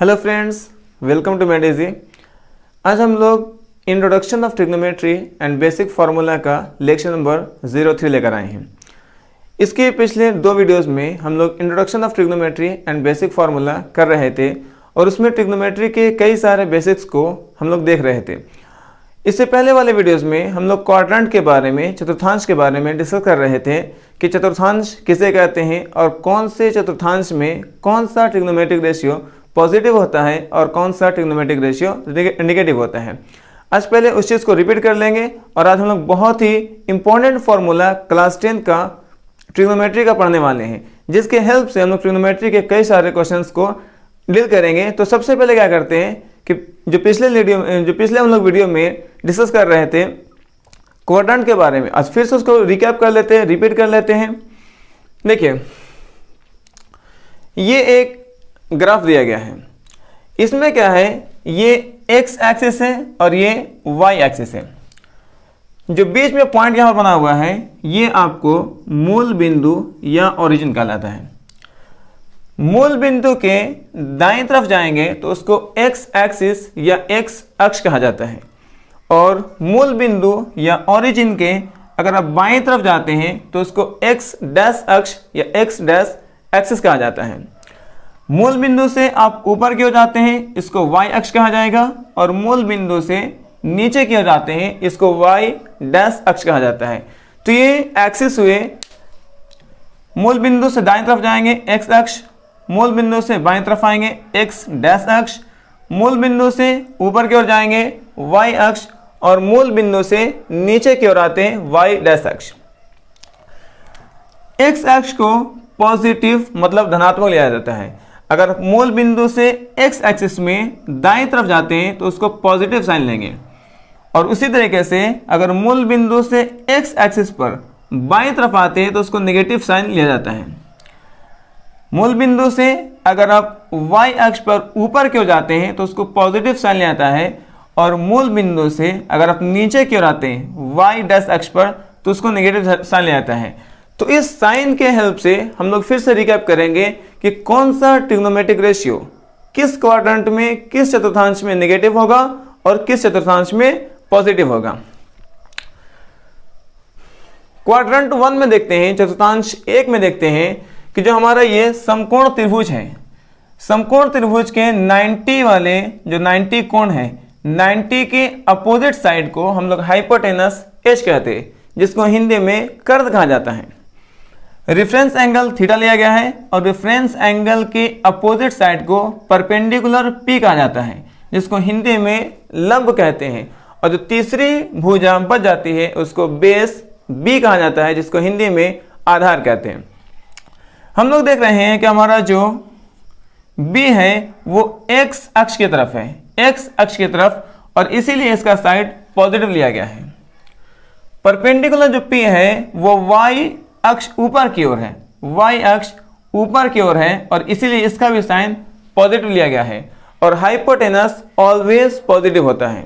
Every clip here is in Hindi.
हेलो फ्रेंड्स, वेलकम टू मेडेजी। आज हम लोग introduction of trigonometry and basic formula का लेक्चर नंबर 03 लेकर आए हैं। इसके पिछले दो वीडियोस में हम लोग introduction of trigonometry and basic formula कर रहे थे और उसमें ट्रिग्नोमेट्री के कई सारे बेसिक्स को हम लोग देख रहे थे। इससे पहले वाले वीडियोस में हम लोग क्वाड्रेंट के बारे में, चतुर्थांश के बारे में डिस्कस कर रहे थे कि चतुर्थांश किसे कहते हैं और कौन से चतुर्थांश में कौन सा ट्रिग्नोमेट्रिक रेशियो पॉजिटिव होता है और कौन सा ट्रिग्नोमेट्रिक रेशियो नेगेटिव होता है। आज पहले उस चीज़ को रिपीट कर लेंगे और आज हम लोग बहुत ही इंपॉर्टेंट फॉर्मूला क्लास 10 का ट्रिग्नोमेट्री का पढ़ने वाले हैं, जिसके हेल्प से हम लोग ट्रिग्नोमेट्री के कई सारे क्वेश्चंस को डील करेंगे। तो सबसे पहले क्या करते हैं कि जो पिछले हम लोग वीडियो में डिस्कस कर रहे थे क्वाड्रेंट के बारे में, आज फिर से उसको रिकैप कर लेते हैं, रिपीट कर लेते हैं। देखिए, ये एक ग्राफ दिया गया है। इसमें क्या है, ये एक्स एक्सिस है और ये वाई एक्सिस है। जो बीच में पॉइंट यहां बना हुआ है ये आपको मूल बिंदु या ओरिजिन कहलाता है। मूल बिंदु के दाईं तरफ जाएंगे तो उसको एक्स एक्सिस या एक्स अक्ष कहा जाता है, और मूल बिंदु या ओरिजिन के अगर आप बाईं तरफ जाते हैं तो उसको एक्स डैश अक्ष या एक्स डैश एक्सिस कहा जाता है। मूल बिंदु से आप ऊपर की ओर जाते हैं इसको वाई अक्ष कहा जाएगा, और मूल बिंदु से नीचे की ओर जाते हैं इसको वाई डैश अक्ष कहा जाता है। तो ये एक्सिस हुए। मूल बिंदु से दाईं तरफ जाएंगे एक्स अक्ष, मूल बिंदु से बाईं तरफ आएंगे एक्स डैश अक्ष, मूल बिंदु से ऊपर की ओर जाएंगे वाई अक्ष, और मूल बिंदु से नीचे की ओर आते हैं वाई डैश अक्ष। एक्स अक्ष को पॉजिटिव मतलब धनात्मक लिया जाता है। अगर मूल बिंदु से एक्स एक्सिस में दाईं तरफ जाते हैं तो उसको पॉजिटिव साइन लेंगे, और उसी तरीके से अगर मूल बिंदु से एक्स एक्सिस पर बाईं तरफ आते हैं तो उसको नेगेटिव साइन लिया जाता है। मूल बिंदु से अगर आप वाई अक्ष पर ऊपर की ओर जाते हैं तो उसको पॉजिटिव साइन लिया जाता है, और मूल बिंदु से अगर आप नीचे की ओर आते हैं वाई डैश अक्ष पर तो उसको नेगेटिव साइन लिया जाता है। तो इस साइन के हेल्प से हम लोग फिर से रिकैप करेंगे कि कौन सा ट्रिग्नोमेट्रिक रेशियो किस क्वाड्रेंट में, किस चतुर्थांश में नेगेटिव होगा और किस चतुर्थांश में पॉजिटिव होगा। क्वाड्रेंट 1 में देखते हैं, चतुर्थांश 1 में देखते हैं कि जो हमारा ये समकोण त्रिभुज है, समकोण त्रिभुज के 90 वाले जो 90 कोण है, 90 के अपोजिट साइड को हम लोग हाइपोटेनस एच कहते हैं, जिसको हिंदी में कर्द कहा जाता है। रेफरेंस एंगल थीटा लिया गया है और रेफरेंस एंगल के अपोजिट साइड को परपेंडिकुलर पी कहा जाता है, जिसको हिंदी में लंब कहते हैं, और जो तीसरी भुजा बच जाती है उसको बेस बी कहा जाता है, जिसको हिंदी में आधार कहते हैं। हम लोग देख रहे हैं कि हमारा जो बी है वो एक्स अक्ष की तरफ है, एक्स अक्ष की तरफ, और इसीलिए इसका साइड पॉजिटिव लिया गया है। परपेंडिकुलर जो पी है वो वाई अक्ष ऊपर की ओर है, वाई अक्ष ऊपर की ओर है, और इसीलिए इसका भी साइन पॉजिटिव लिया गया है, और हाइपोटेनस ऑलवेज पॉजिटिव होता है।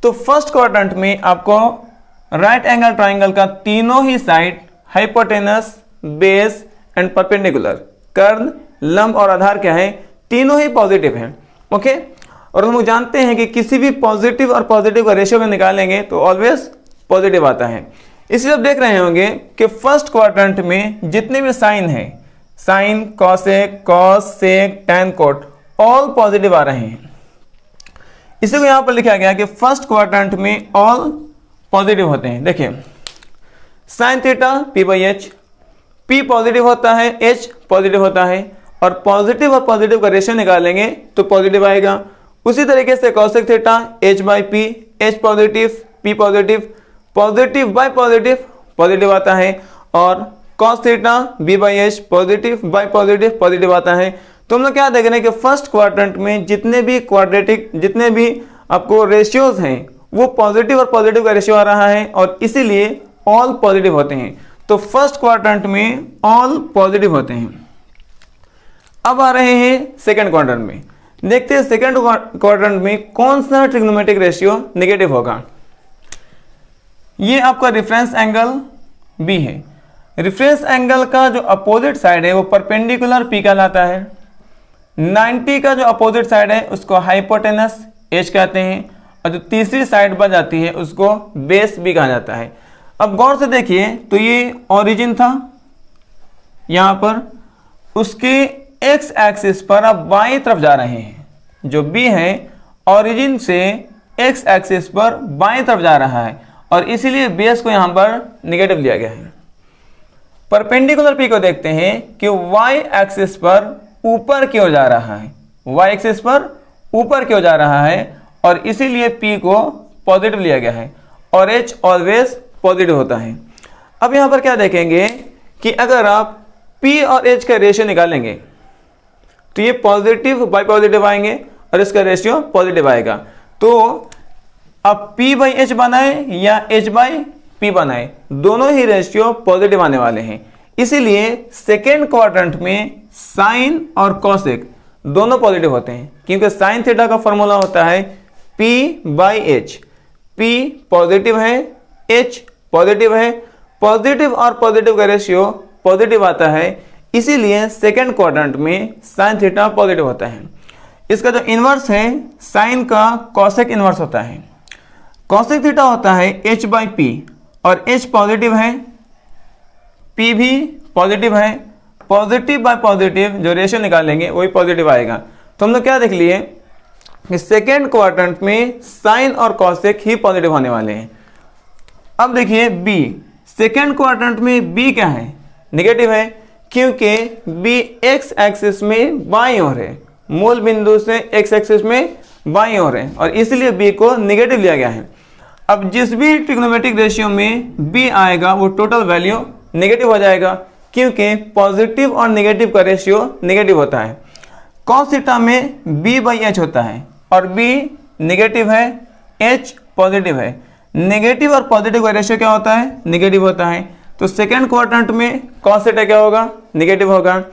तो फर्स्ट क्वाड्रेंट में आपको राइट एंगल ट्राइंगल का तीनों ही side hypotenuse, base and perpendicular, कर्ण, लंब और आधार क्या है, तीनों ही पॉजिटिव है। ओके, और हम लोग जानते हैं कि किसी भी पॉजिटिव और पॉजिटिव का रेशियो में निकालेंगे तो ऑलवेज पॉजिटिव आता है। इसलिए आप देख रहे होंगे कि फर्स्ट क्वाड्रेंट में जितने भी साइन है, साइन, कॉसेक, कॉस, सेक, टैन, कोट, ऑल पॉजिटिव आ रहे हैं। इसी को यहां पर लिखा गया कि फर्स्ट क्वाड्रेंट में ऑल पॉजिटिव होते हैं। देखिए, sine theta P by H, P positive होता है, एच पॉजिटिव होता है, और पॉजिटिव और पॉजिटिव का रेशियो निकालेंगे तो पॉजिटिव आएगा। उसी तरीके से cosec theta H by P, H positive, P positive, positive by positive positive आता है, और cos theta B by H positive by positive positive आता है। तो हम लोग क्या देख रहे हैं कि फर्स्ट क्वाड्रेंट में जितने भी क्वाड्रेटिक, जितने भी आपको रेशियोज हैं वो पॉजिटिव और पॉजिटिव का रेशियो आ रहा है, और इसीलिए ऑल पॉजिटिव होते हैं। तो फर्स्ट क्वाड्रेंट में ऑल पॉजिटिव होते हैं। अब आ रहे हैं सेकेंड क्वाड्रेंट में। देखते हैं सेकेंड क्वाड्रेंट में कौन सा ट्रिग्नोमेट्रिक रेशियो नेगेटिव होगा। ये आपका रेफरेंस एंगल बी है। रेफरेंस एंगल का जो अपोजिट साइड है वो परपेंडिकुलर पी कहलाता है। 90 का जो अपोजिट साइड है उसको हाइपोटेनस एच कहते हैं, और जो तीसरी साइड बन जाती है उसको बेस बी कहा जाता है। अब गौर से देखिए तो ये ओरिजिन था यहाँ पर, उसके एक्स एक्सिस पर अब बाईं तरफ जा रहे हैं, जो बी है ओरिजिन से एक्स एक्सिस पर बाईं तरफ जा रहा है, और इसीलिए बेस को यहाँ पर निगेटिव लिया गया है। परपेंडिकुलर पी को देखते हैं कि वाई एक्सिस पर ऊपर की ओर जा रहा है, वाई एक्सिस पर ऊपर की ओर जा रहा है, और इसीलिए पी को पॉजिटिव लिया गया है, और एच ऑलवेज पॉजिटिव होता है। अब यहाँ पर क्या देखेंगे कि अगर आप P और H का रेशियो निकालेंगे तो ये पॉजिटिव बाई पॉजिटिव आएंगे और इसका रेशियो पॉजिटिव आएगा। तो अब P बाई H बनाए या H बाई P बनाए, दोनों ही रेशियो पॉजिटिव आने वाले हैं। इसीलिए सेकेंड क्वाड्रेंट में साइन और कॉसेक दोनों पॉजिटिव होते हैं, क्योंकि साइन थीटा का फॉर्मूला होता है P by H। P positive है, H पॉजिटिव है, पॉजिटिव और पॉजिटिव का रेशियो पॉजिटिव आता है, इसीलिए सेकेंड क्वाड्रेंट में साइन थीटा पॉजिटिव होता है। इसका जो इन्वर्स है साइन का कॉसेक इन्वर्स होता है। कॉसेक थीटा होता है H बाई P, और H पॉजिटिव है, P भी पॉजिटिव है, पॉजिटिव बाय पॉजिटिव जो रेशियो निकालेंगे वही पॉजिटिव आएगा। तो हम लोग क्या देख लिए कि सेकेंड क्वाड्रेंट में साइन और कॉसेक ही पॉजिटिव होने वाले हैं। अब देखिए B, सेकेंड क्वाड्रेंट में B क्या है, नेगेटिव है, क्योंकि B एक्स एक्सिस में बाईं ओर है, मूल बिंदु से एक्स एक्सिस में बाईं ओर है, और इसलिए B को नेगेटिव लिया गया है। अब जिस भी ट्रिग्नोमेट्रिक रेशियो में B आएगा वो टोटल वैल्यू नेगेटिव हो जाएगा, क्योंकि पॉजिटिव और नेगेटिव का रेशियो नेगेटिव होता है। कॉस थीटा में B बाई H होता है, और B नेगेटिव है, H पॉजिटिव है। नेगेटिव और पॉजिटिव का रेशियो क्या होता है, नेगेटिव होता है। तो सेकेंड क्वाड्रेंट में कॉस थीटा क्या होगा, नेगेटिव होगा।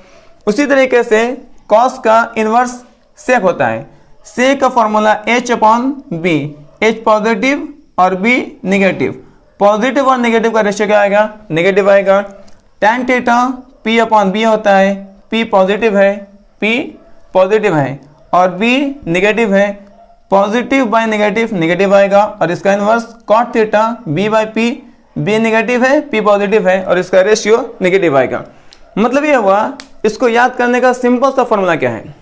उसी तरीके से कॉस का इन्वर्स सेक होता है। सेक का formula H upon B, H positive और B नेगेटिव। पॉजिटिव और नेगेटिव का रेशियो क्या आएगा, नेगेटिव आएगा। tan theta P upon B होता है, P पॉजिटिव है, P पॉजिटिव है, और B नेगेटिव है। पॉजिटिव बाय नेगेटिव नेगेटिव आएगा, और इसका inverse cot theta B by P, B negative है, P पॉजिटिव है, और इसका रेशियो नेगेटिव आएगा। मतलब ये हुआ, इसको याद करने का सिंपल सा फॉर्मूला क्या है,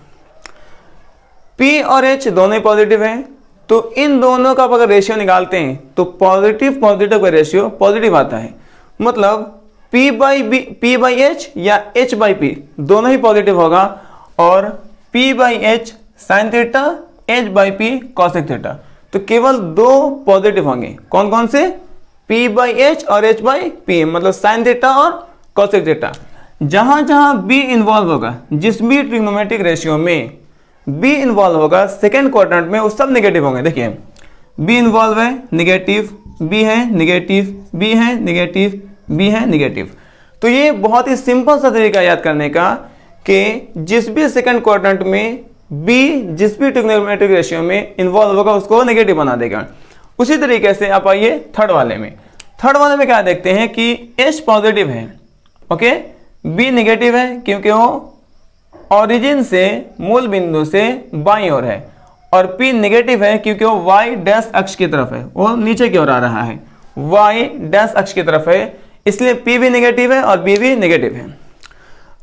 P और H दोनों ही पॉजिटिव हैं, तो इन दोनों का अगर रेशियो निकालते हैं तो पॉजिटिव पॉजिटिव का रेशियो पॉजिटिव आता है। मतलब P बाई H या H बाई P दोनों ही पॉजिटिव होगा, और P by H sine theta, H by P cosec theta. तो केवल दो पॉजिटिव होंगे, कौन कौन से, P बाई H और H बाई P, मतलब साइन थीटा और कॉसेक थीटा। जहां जहां B इन्वॉल्व होगा, जिस भी ट्रिग्नोमेट्रिक रेशियो में B इन्वॉल्व होगा सेकेंड क्वाड्रेंट में, वो सब नेगेटिव होंगे। देखिए B इन्वॉल्व है, नेगेटिव, B है नेगेटिव, B है नेगेटिव, B है नेगेटिव। तो ये बहुत ही सिंपल सा तरीका याद करने का कि जिस भी सेकेंड क्वाड्रेंट में B जिस भी ट्रिग्नोमेट्रिक रेशियो में इन्वॉल्व होगा उसको नेगेटिव बना देगा। उसी तरीके से आप आइए थर्ड वाले में। थर्ड वाले में क्या देखते हैं कि H पॉजिटिव है, ओके, B नेगेटिव है, क्योंकि वो ओरिजिन से मूल बिंदु से बाईं ओर है, और P नेगेटिव है क्योंकि वो y डैश अक्ष की तरफ है, वो नीचे की ओर आ रहा है, y डैश अक्ष की तरफ है, इसलिए P भी नेगेटिव है और B भी नेगेटिव है।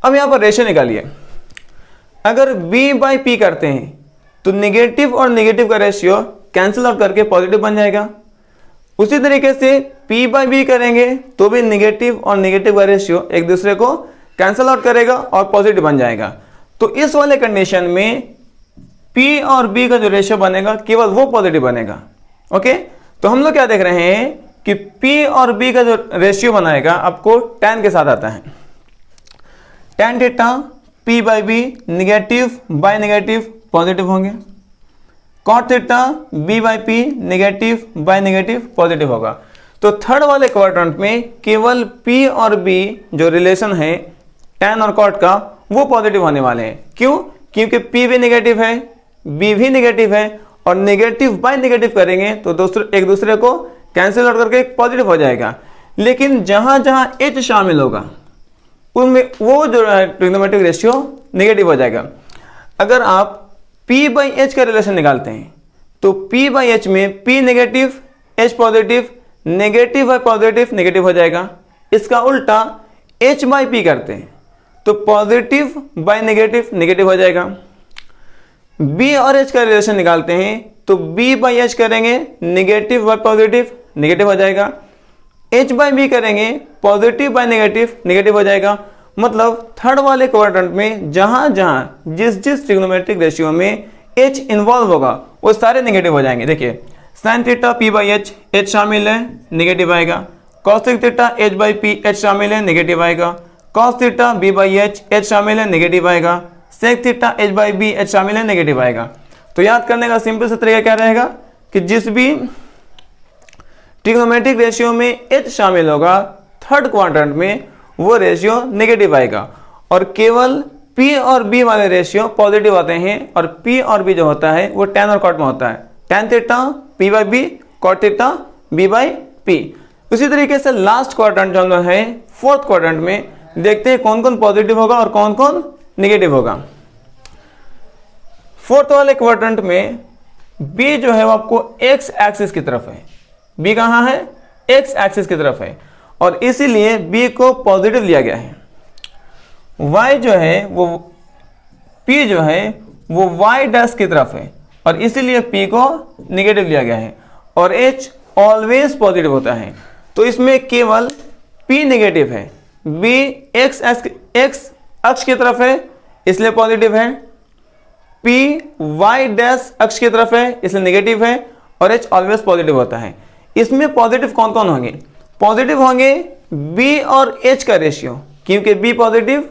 अब यहाँ पर रेशियो निकालिए। अगर B बाई P करते हैं तो नेगेटिव और नेगेटिव का रेशियो कैंसिल आउट करके पॉजिटिव बन जाएगा। उसी तरीके से P बाई B करेंगे तो भी नेगेटिव और नेगेटिव का रेशियो एक दूसरे को कैंसिल आउट करेगा और पॉजिटिव बन जाएगा। तो इस वाले कंडीशन में P और B का जो रेशियो बनेगा केवल वो पॉजिटिव बनेगा। ओके, तो हम लोग क्या देख रहे हैं कि P और B का जो रेशियो बनाएगा आपको tan के साथ आता है। tan theta P by B negative by negative positive होंगे, cot theta B by P negative by negative positive होगा। तो थर्ड वाले क्वाड्रेंट में केवल P और B जो रिलेशन है tan और cot का वो पॉजिटिव होने वाले हैं। क्यों? क्योंकि P भी नेगेटिव है, B भी नेगेटिव है, और नेगेटिव बाय नेगेटिव करेंगे तो एक दूसरे को कैंसिल आउट करके पॉजिटिव हो जाएगा। लेकिन जहां जहां H शामिल होगा उनमें वो जो ट्रिग्नोमेट्रिक रेशियो नेगेटिव हो जाएगा। अगर आप P बाई एच का रिलेशन निकालते हैं तो P बाई एच में P negative H positive, negative by positive negative हो जाएगा। इसका उल्टा H बाई P करते हैं तो पॉजिटिव बाई नेगेटिव नेगेटिव हो जाएगा। B और H का रिलेशन निकालते हैं तो B बाई H करेंगे, नेगेटिव बाई पॉजिटिव नेगेटिव हो जाएगा। H बाई B करेंगे, पॉजिटिव बाई नेगेटिव नेगेटिव हो जाएगा। मतलब थर्ड वाले क्वाड्रेंट में जहां जहां जिस जिस ट्रिग्नोमेट्रिक रेशियो में H इन्वॉल्व होगा वो सारे नेगेटिव हो जाएंगे। देखिए sine theta P by H, H शामिल है नेगेटिव आएगा। Cos theta H by P, H शामिल है नेगेटिव आएगा। Cos theta B by H, H शामिल है नेगेटिव आएगा। Sec theta H by B, H शामिल है नेगेटिव आएगा। तो याद करने का सिंपल सा तरीका क्या रहेगा कि जिस भी ट्रिग्नोमेट्रिक रेशियो में H शामिल होगा थर्ड क्वाड्रेंट में वो रेशियो नेगेटिव आएगा और केवल P और B वाले रेशियो पॉजिटिव आते हैं। और P और B जो होता है वो tan और cot में होता है। tan theta P by B, cot theta B by P। उसी तरीके से लास्ट क्वाड्रेंट जो हम लोग है फोर्थ क्वाड्रेंट में देखते हैं कौन कौन पॉजिटिव होगा और कौन कौन नेगेटिव होगा। फोर्थ वाले क्वाड्रेंट में B जो है वो आपको x एक्सिस की तरफ है। B कहाँ है? x एक्सिस की तरफ है और इसीलिए B को पॉजिटिव लिया गया है। Y जो है वो P जो है वो y डैश की तरफ है और इसीलिए P को नेगेटिव लिया गया है और H ऑलवेज पॉजिटिव होता है। तो इसमें केवल P नेगेटिव है, B x अक्ष की तरफ है इसलिए पॉजिटिव है, P y डैश अक्ष की तरफ है इसलिए नेगेटिव है और H ऑलवेज पॉजिटिव होता है। इसमें पॉजिटिव कौन कौन होंगे? पॉजिटिव होंगे B और H का रेशियो, क्योंकि B पॉजिटिव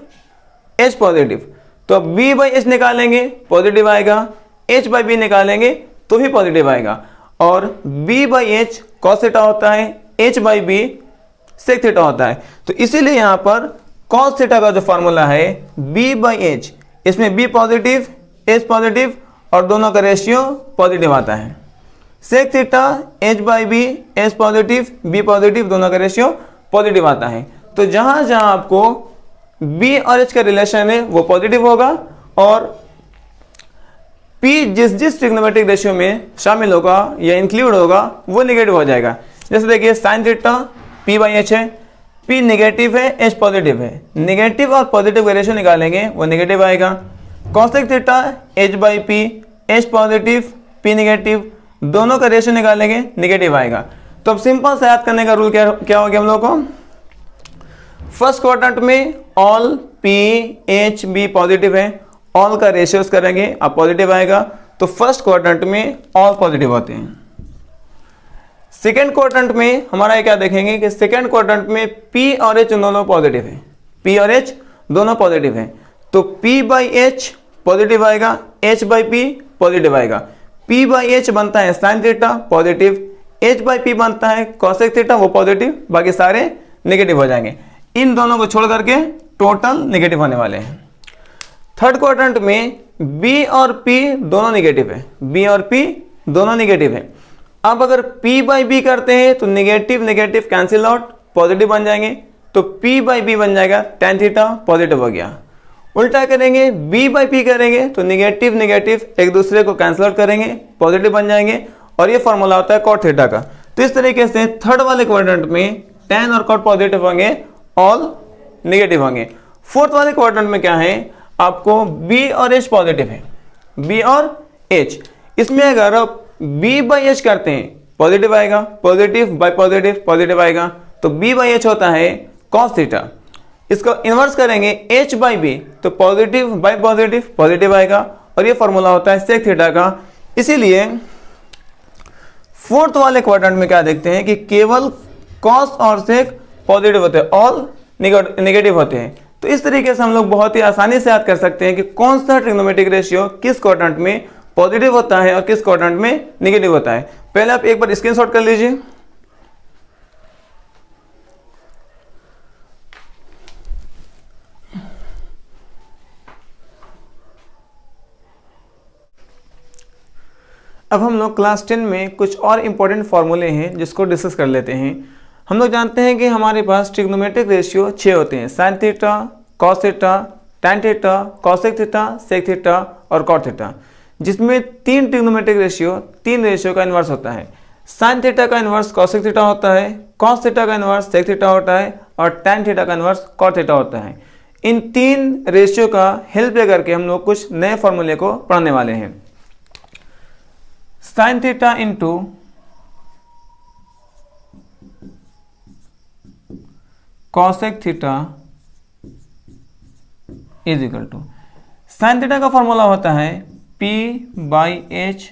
H पॉजिटिव, तो B बाई H निकालेंगे पॉजिटिव आएगा, H बाई B निकालेंगे तो भी पॉजिटिव आएगा। और B by H cos theta होता है, H by B sec theta होता है। तो इसीलिए यहाँ पर cos थीटा का जो फॉर्मूला है B बाई H, इसमें B पॉजिटिव H पॉजिटिव और दोनों का रेशियो पॉजिटिव आता है। sec theta H by B, H positive B positive दोनों का रेशियो पॉजिटिव आता है। तो जहां जहां आपको B और H का रिलेशन है वो पॉजिटिव होगा और P जिस जिस ट्रिग्नोमेट्रिक रेशियो में शामिल होगा या इंक्लूड होगा वो नेगेटिव हो जाएगा। जैसे देखिए sine theta P by H है, P नेगेटिव है H पॉजिटिव है, नेगेटिव और पॉजिटिव का रेशियो निकालेंगे वो नेगेटिव आएगा। Cosec theta H by P, H positive P negative दोनों का रेशियो निकालेंगे नेगेटिव आएगा। तो अब सिंपल से याद करने का रूल क्या हो गया हम लोग को? फर्स्ट क्वाड्रेंट में all P H B positive है, ऑल का रेशियोस करेंगे अब पॉजिटिव आएगा। तो फर्स्ट क्वाड्रेंट में ऑल पॉजिटिव होते हैं। सेकेंड क्वाड्रेंट में हमारा क्या देखेंगे कि सेकेंड क्वाड्रेंट में P और H दोनों पॉजिटिव है, P और H दोनों पॉजिटिव है। तो P बाई H पॉजिटिव आएगा, H बाई P पॉजिटिव आएगा। P बाई H बनता है sine theta positive, H by P बनता है कॉसेक थीटा वो पॉजिटिव, बाकी सारे नेगेटिव हो जाएंगे। इन दोनों को छोड़ करके टोटल नेगेटिव होने वाले हैं। थर्ड क्वाड्रेंट में B और P दोनों नेगेटिव है, B और P दोनों नेगेटिव है। अब अगर P बाई B करते हैं तो negative negative cancel out positive बन जाएंगे। तो P बाई B बन जाएगा tan थीटा पॉजिटिव हो गया। उल्टा करेंगे B बाई P करेंगे तो नेगेटिव नेगेटिव एक दूसरे को कैंसिल आउट करेंगे पॉजिटिव बन जाएंगे और ये फॉर्मूला होता है cot थीटा का। तो इस तरीके से थर्ड वाले क्वाड्रेंट में tan और cot पॉजिटिव होंगे, ऑल नेगेटिव होंगे। फोर्थ वाले क्वाड्रेंट में क्या है? आपको B और H पॉजिटिव है, B और H। इसमें अगर आप B बाई H करते हैं पॉजिटिव आएगा, पॉजिटिव बाई पॉजिटिव पॉजिटिव आएगा। तो B बाई H होता है cos थीटा। इसको इन्वर्स करेंगे H बाई B तो पॉजिटिव बाई पॉजिटिव पॉजिटिव आएगा और ये फॉर्मूला होता है सेक थीटा का। इसीलिए फोर्थ वाले क्वाड्रेंट में क्या देखते हैं कि केवल कॉस और सेक पॉजिटिव होते हैं, ऑल नेगेटिव होते हैं। तो इस तरीके से हम लोग बहुत ही आसानी से याद कर सकते हैं कि कौन सा ट्रिग्नोमेट्रिक रेशियो किस क्वाड्रेंट में पॉजिटिव होता है और किस क्वाड्रेंट में नेगेटिव होता है। पहले आप एक बार स्क्रीनशॉट कर लीजिए। अब हम लोग क्लास 10 में कुछ और इंपॉर्टेंट फॉर्मूले हैं जिसको डिस्कस कर लेते हैं। हम लोग जानते हैं कि हमारे पास ट्रिग्नोमेट्रिक रेशियो 6 होते हैं, sine theta, cos theta, tan theta, cosec theta, sec theta और cot थीटा, जिसमें 3 ट्रिग्नोमेट्रिक रेशियो, 3 रेशियो का इन्वर्स होता है। sin थीटा का इन्वर्स cosec थीटा होता है, cos थीटा का इन्वर्स sec थीटा होता है और tan थीटा का इन्वर्स cot थीटा होता है। इन 3 रेशियो का हेल्प लेकर के हम लोग कुछ नए फॉर्मूले को पढ़ने वाले हैं। sin theta into cosec theta is equal to, sine theta का फॉर्मूला होता है P by H,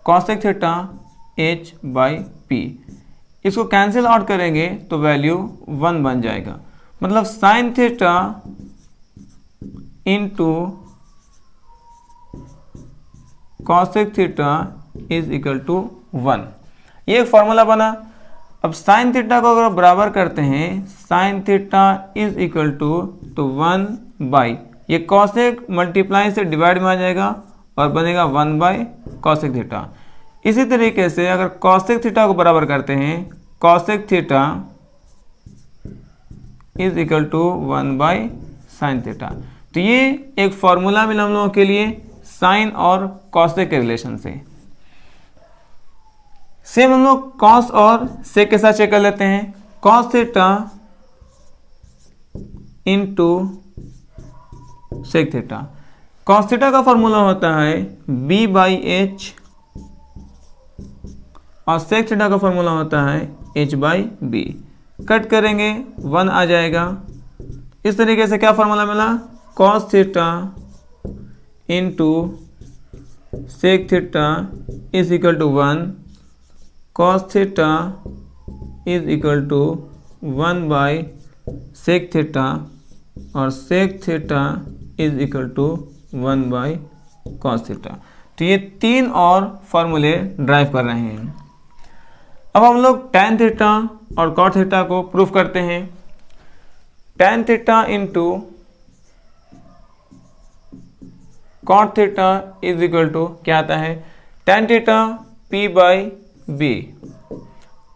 cosec theta H by P। इसको कैंसिल आउट करेंगे तो वैल्यू 1 बन जाएगा। मतलब sine theta into cosec theta is equal to 1, ये एक फॉर्मूला बना। अब साइन थीटा को अगर बराबर करते हैं, sine theta is equal to तो 1 बाई, ये cosec मल्टीप्लाई से डिवाइड में आ जाएगा और बनेगा 1 बाई cosec थीटा। इसी तरीके से अगर cosec थीटा को बराबर करते हैं, cosec theta is equal to 1 by sine theta. तो ये एक फॉर्मूला मिला हम लोगों के लिए साइन और cosec के रिलेशन से। सेम हम लोग cos और sec के साथ चेक कर लेते हैं। cos theta into sec theta, cos theta का फॉर्मूला होता है b बाई एच और sec थीटा का फॉर्मूला होता है h बाई बी। कट करेंगे 1 आ जाएगा। इस तरीके से क्या फॉर्मूला मिला, cos theta into sec theta is equal to 1, cos theta is equal to 1 by sec theta और sec theta is equal to 1 by cos theta. तो ये 3 और फॉर्मूले ड्राइव कर रहे हैं। अब हम लोग tan थीटा और cot थीटा को प्रूफ करते हैं। tan theta into cot theta is equal to क्या आता है, tan theta p by B,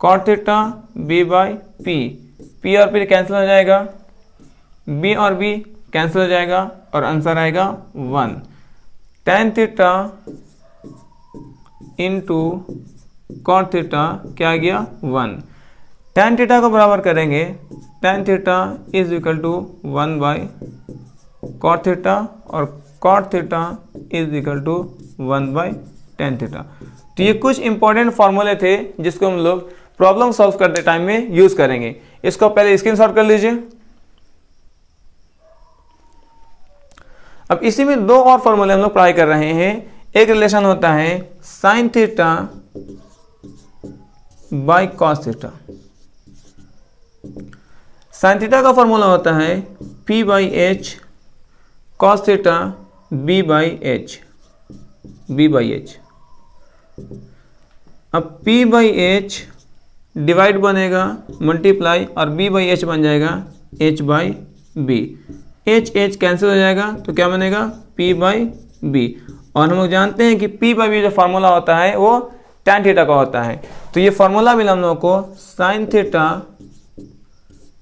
cot theta b by p, p और p कैंसिल हो जाएगा, b और b कैंसिल हो जाएगा और आंसर आएगा 1। tan theta into cot theta क्या आ गया 1। tan थीटा को बराबर करेंगे, tan theta is equal to 1 by cot theta और cot theta is equal to 1 by tan theta. तो ये कुछ इंपॉर्टेंट फॉर्मूले थे जिसको हम लोग प्रॉब्लम सॉल्व करते टाइम में यूज करेंगे। इसको पहले स्क्रीनशॉट कर लीजिए। अब इसी में 2 और फॉर्मूले हम लोग पढ़ाई कर रहे हैं। एक रिलेशन होता है sine theta by cos theta. Sine theta का फॉर्मूला होता है P by H, cos theta B by H, B by H. अब P बाई एच डिवाइड बनेगा मल्टीप्लाई और B बाई एच बन जाएगा H by B. H H cancel हो जाएगा तो क्या बनेगा P बाई बी। और हम लोग जानते हैं कि P बाई बी जो फार्मूला होता है वो tan थीटा का होता है। तो ये फार्मूला मिला हम लोग को sine theta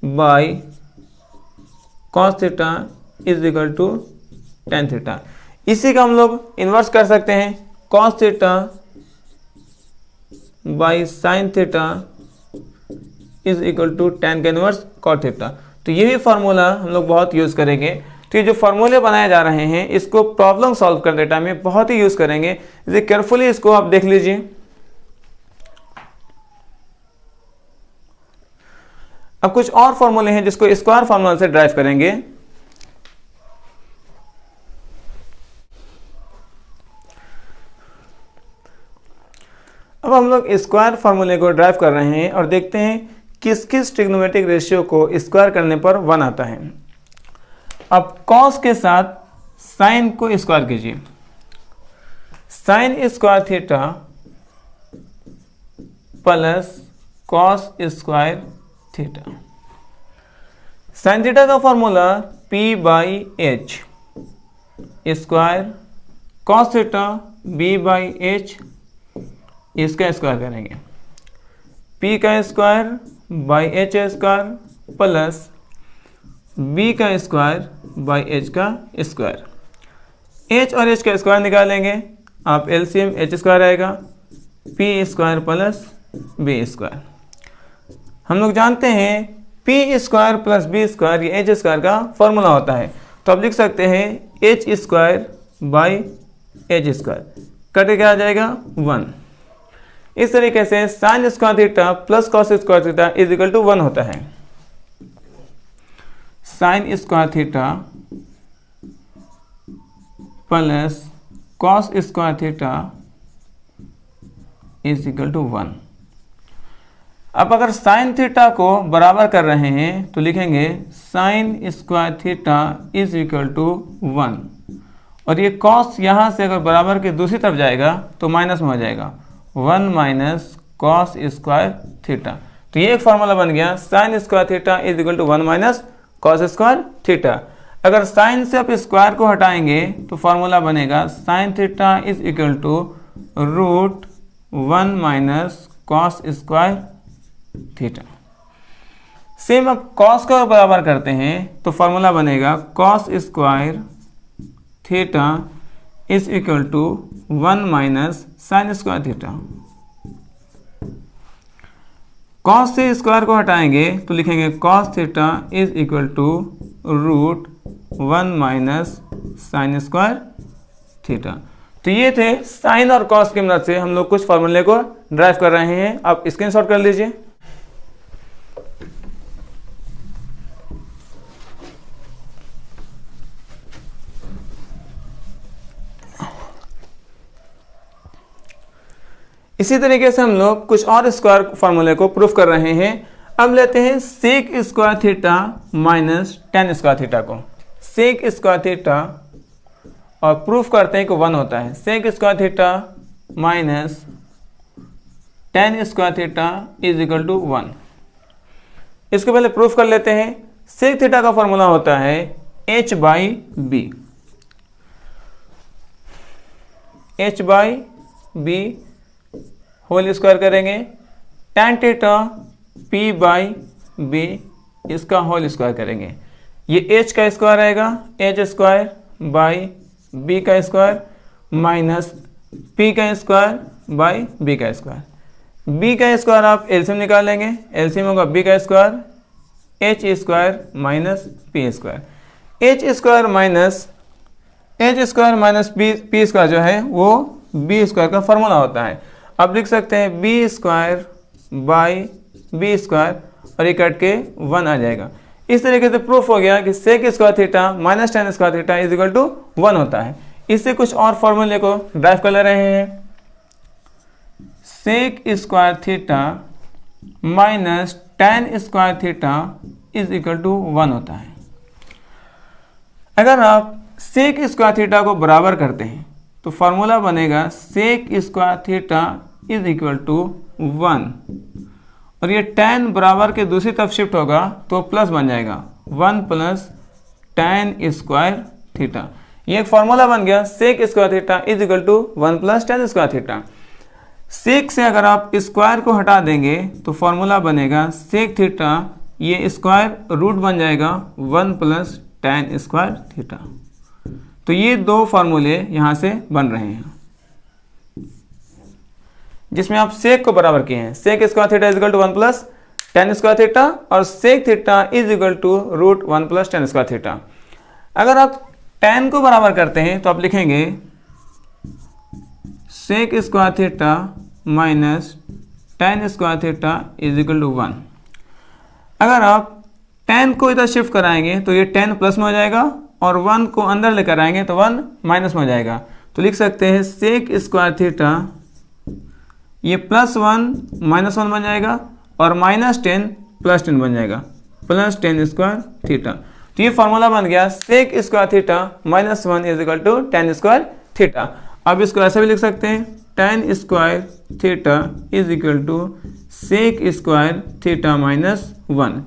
by cos theta is equal to tan theta. इसी का हम लोग इन्वर्स कर सकते हैं, cos theta by sine theta is equal to tan का इनवर्स cot थीटा। तो ये भी फार्मूला हम लोग बहुत यूज़ करेंगे। तो ये जो फार्मूले बनाए जा रहे हैं इसको प्रॉब्लम सॉल्व करते टाइम में बहुत ही यूज़ करेंगे, इसे केयरफुली इसको आप देख लीजिए। अब कुछ और फार्मूले हैं जिसको स्क्वायर फार्मूला से ड्राइव करेंगे। अब हम लोग स्क्वायर फार्मूले को ड्राइव कर रहे हैं और देखते हैं किस किस ट्रिग्नोमेट्रिक रेशियो को स्क्वायर करने पर 1 आता है। अब कॉस के साथ साइन को स्क्वायर कीजिए। Sine square theta plus cos square theta. Sine theta का formula P by H square, cos theta B by H, इसका स्क्वायर करेंगे, P का square by H square plus B का स्क्वायर बाई एच का स्क्वायर। एच और एच का स्क्वायर निकालेंगे, आप एलसीएम एच स्क्वायर आएगा P square plus B square. हम लोग जानते हैं P square plus B square ये एच स्क्वायर का फॉर्मूला होता है, तो आप लिख सकते हैं H square by H square, cut क्या आ जाएगा 1। इस तरीके से sine square theta plus cos square theta is equal to 1 होता है। Sine square theta plus cos square theta is equal to 1। अब अगर साइन थीटा को बराबर कर रहे हैं तो लिखेंगे sine square theta is equal to 1, और ये कॉस यहाँ से अगर बराबर के दूसरी तरफ जाएगा तो माइनस में हो जाएगा 1 माइनस कॉस स्क्वायर थीटा। तो ये एक फॉर्मूला बन गया sine square theta is equal to 1 minus cos square theta. अगर साइन से आप स्क्वायर को हटाएंगे तो फॉर्मूला बनेगा sine theta is equal to root 1 minus cos square theta. Same अब कॉस को बराबर करते हैं तो फॉर्मूला बनेगा cos square theta is equal to 1 minus sine square theta. Cos से स्क्वायर को हटाएंगे तो लिखेंगे cos theta is equal to root 1 minus sine square theta. तो ये थे साइन और कॉस की मदद से हम लोग कुछ फॉर्मूले को ड्राइव कर रहे हैं। आप स्क्रीनशॉट कर लीजिए। इसी तरीके से हम लोग कुछ और स्क्वायर फार्मूले को प्रूफ कर रहे हैं। अब लेते हैं sec square theta minus tan square theta को। सेक स्क्वायर थीटा और प्रूफ करते हैं कि 1 होता है। Sec square theta minus tan square theta is equal to 1। इसको पहले प्रूफ कर लेते हैं। सेक थीटा का फॉर्मूला होता है h by B. h by B whole square करेंगे, tan theta p by B इसका होल स्क्वायर करेंगे। ये h का स्क्वायर आएगा h स्क्वायर बाई b का स्क्वायर माइनस p का स्क्वायर बाई b का स्क्वायर। b का स्क्वायर आप एलसीएम निकालेंगे, एलसीएम होगा b का square h square minus p square. h square minus p square जो है वो b स्क्वायर का फॉर्मूला होता है। अब लिख सकते हैं B square by B square और ये कट के 1 आ जाएगा। इस तरीके से प्रूफ हो गया कि sec square theta minus tan square theta is equal to 1 होता है। इससे कुछ और फॉर्मूले को ड्राइव कर ले रहे हैं। Sec square theta minus tan square theta is equal to 1 होता है। अगर आप सेक स्क्वायर थीटा को बराबर करते हैं तो फॉर्मूला बनेगा sec square theta is equal to 1, और ये tan बराबर के दूसरी तरफ शिफ्ट होगा तो प्लस बन जाएगा 1 प्लस tan स्क्वायर थीटा। ये एक फॉर्मूला बन गया sec square theta is equal to 1 plus tan square theta. Sec से अगर आप स्क्वायर को हटा देंगे तो फॉर्मूला बनेगा सेक थीटा, ये स्क्वायर रूट बन जाएगा 1 प्लस tan स्क्वायर थीटा। तो ये दो फार्मूले यहाँ से बन रहे हैं जिसमें आप सेक को बराबर किए हैं। Sec square theta is equal to 1 plus tan square theta और sec theta is equal to root 1 plus tan square theta. अगर आप tan को बराबर करते हैं तो आप लिखेंगे sec square theta minus tan square theta is equal to 1। अगर आप tan को इधर शिफ्ट कराएंगे तो ये 10 प्लस में हो जाएगा और 1 को अंदर लेकर आएंगे तो 1 माइनस में हो जाएगा। तो लिख सकते हैं सेक स्क्वायर थीटा, ये प्लस 1 माइनस 1 बन जाएगा और माइनस 10 प्लस 10 बन जाएगा, प्लस 10 स्क्वायर थीटा। तो ये फॉर्मूला बन गया sec square theta minus 1 is equal to tan square theta. अब इसको ऐसे भी लिख सकते हैं tan square theta is equal to sec square theta minus 1।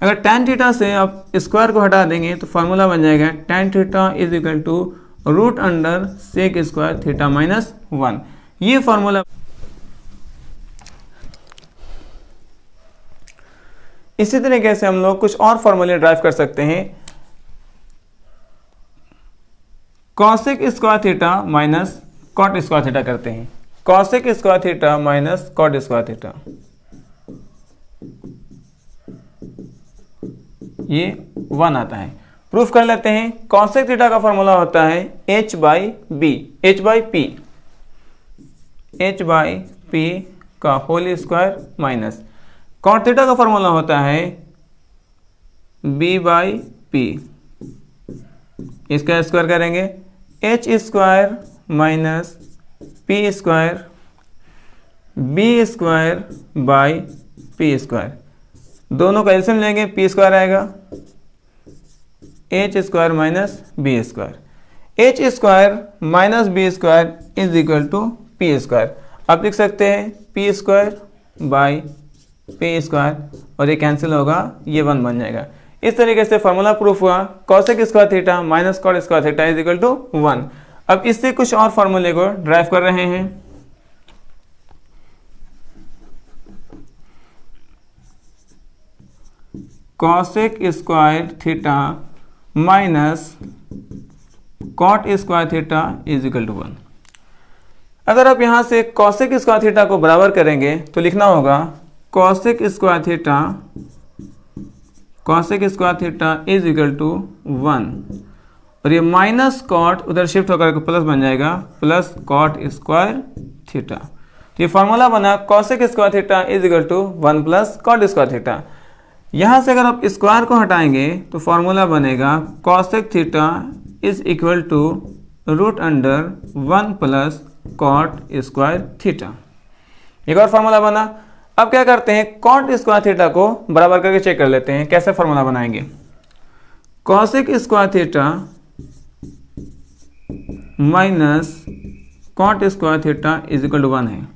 अगर tan थीटा से आप स्क्वायर को हटा देंगे तो फॉर्मूला बन जाएगा tan theta is equal to root under sec square theta minus 1। ये फॉर्मूला इसी तरीके से हम लोग कुछ और फॉर्मूले ड्राइव कर सकते हैं। Cosec square theta minus cot square theta करते हैं। Cosec square theta minus cot square theta, ये 1 आता है। प्रूफ कर लेते हैं। कॉसेक थीटा का फॉर्मूला होता है h by B, h by P का whole square minus cot theta का फॉर्मूला होता है b बाई पी, इसका स्क्वायर करेंगे h square minus P square B square by P square, दोनों का एलसीएम लेंगे, पी स्क्वायर आएगा H square minus B square. H square minus B square is equal to P square. आप लिख सकते हैं P square by P square और ये कैंसिल होगा, ये 1 बन जाएगा। इस तरीके से फॉर्मूला प्रूफ हुआ cosec square theta minus cot square theta is equal to 1। अब इससे कुछ और फॉर्मूले को ड्राइव कर रहे हैं। Cosec square theta minus cot square theta is equal to 1। अगर आप यहां से कॉसेक स्क्वायर थीटा को बराबर करेंगे तो लिखना होगा cosec square theta is equal to 1 और ये माइनस कॉट उधर शिफ्ट होकर प्लस बन जाएगा, प्लस कॉट स्क्वायर थीटा। तो ये फॉर्मूला बना cosec square theta is equal to 1 plus cot square theta. यहां से अगर आप स्क्वायर को हटाएंगे तो फॉर्मूला बनेगा cosec theta is equal to root under 1 plus cot square theta. एक और फॉर्मूला बना। अब क्या करते हैं, कॉट स्क्वायर थीटा को बराबर करके चेक कर लेते हैं कैसे फॉर्मूला बनाएंगे। Cosec square theta minus cot square theta is equal to 1 है।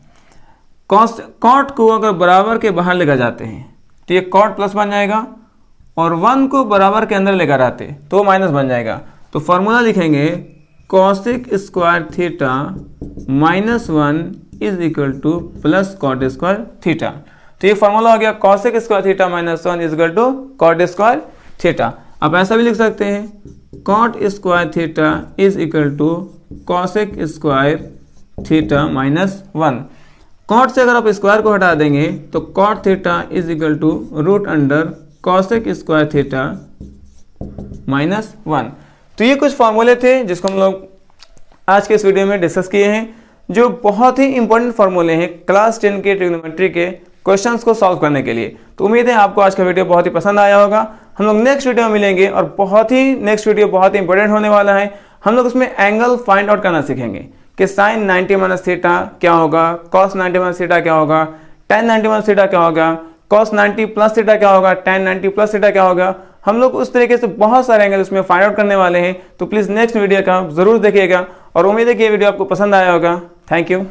कॉट को अगर बराबर के बाहर लेकर जाते हैं तो ये कॉट प्लस बन जाएगा और 1 को बराबर के अंदर लेकर आते तो माइनस बन जाएगा। तो फॉर्मूला लिखेंगे cosec square theta minus 1 is equal to plus cot square theta. तो ये फॉर्मूला हो गया cosec square theta minus 1 is equal to cot square theta. आप ऐसा भी लिख सकते हैं cot square theta is equal to cosec square theta minus 1। Cot से अगर आप स्क्वायर को हटा देंगे तो cot theta is equal to root under cosec square theta minus 1। तो ये कुछ फॉर्मूले थे जिसको हम लोग आज के इस वीडियो में डिस्कस किए हैं, जो बहुत ही इंपॉर्टेंट फॉर्मूले हैं क्लास 10 के ट्रिग्नोमेट्री के क्वेश्चंस को सॉल्व करने के लिए। तो उम्मीद है आपको आज का वीडियो बहुत ही पसंद आया होगा। हम लोग नेक्स्ट वीडियो में मिलेंगे और नेक्स्ट वीडियो बहुत ही इंपॉर्टेंट होने वाला है। हम लोग उसमें एंगल फाइंड आउट करना सीखेंगे कि साइन 90 माइनस थीटा क्या होगा, कॉस 90 माइनस थीटा क्या होगा, tan 90 माइनस थीटा क्या होगा, कॉस 90 प्लस थीटा क्या होगा, tan 90 प्लस थीटा क्या होगा। हम लोग उस तरीके से बहुत सारे एंगल इसमें फाइंड आउट करने वाले हैं। तो प्लीज़ नेक्स्ट वीडियो का जरूर देखिएगा और उम्मीद है कि ये वीडियो आपको पसंद आया होगा। Thank you.